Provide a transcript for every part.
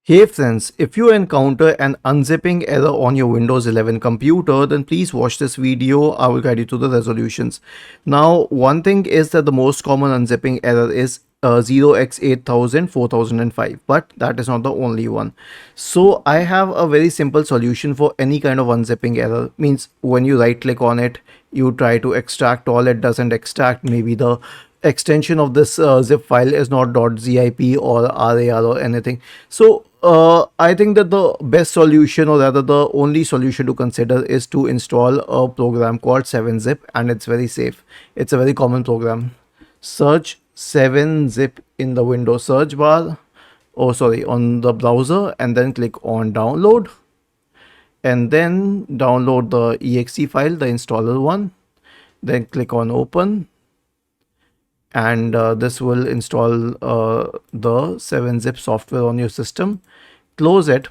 Hey friends, if you encounter an unzipping error on your Windows 11 computer, then please watch this video. I will guide you to the resolutions. Now, one thing is that the most common unzipping error is 0x8000 4005, but that is not the only one. So I have a very simple solution for any kind of unzipping error. Means when you right click on it, you try to extract all, it doesn't extract. Maybe the extension of this zip file is not .zip or rar or anything. So I think that the best solution, or rather the only solution to consider, is to install a program called 7zip, and it's very safe. It's a very common program. Search 7zip in the Windows search bar, oh sorry, on the browser, and then click on download, and then download the exe file, the installer one, then click on open, and this will install the 7zip software on your system. Close it.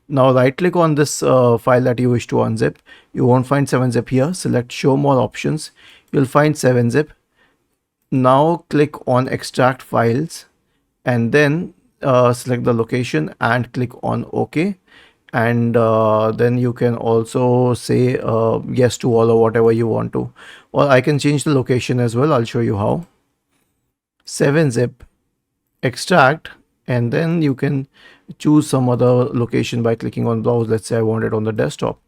Now right click on this file that you wish to unzip. You won't find 7zip here. Select show more options. You'll find 7zip. Now click on extract files, and then select the location and click on OK. And then you can also say yes to all or whatever you want to, or I can change the location as well. I'll show you how. 7zip, extract, and then you can choose some other location by clicking on browse. Let's say I want it on the desktop.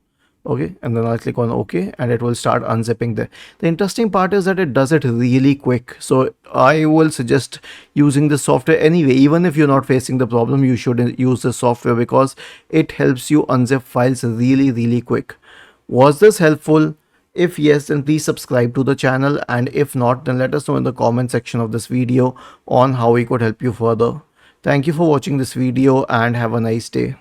Okay, and then I'll click on OK, and it will start unzipping there. The interesting part is that it does it really quick. So I will suggest using the software anyway. Even if you're not facing the problem, you should use the software because it helps you unzip files really quick. Was this helpful? If yes, then please subscribe to the channel, and if not, then let us know in the comment section of this video on how we could help you further. Thank you for watching this video and have a nice day.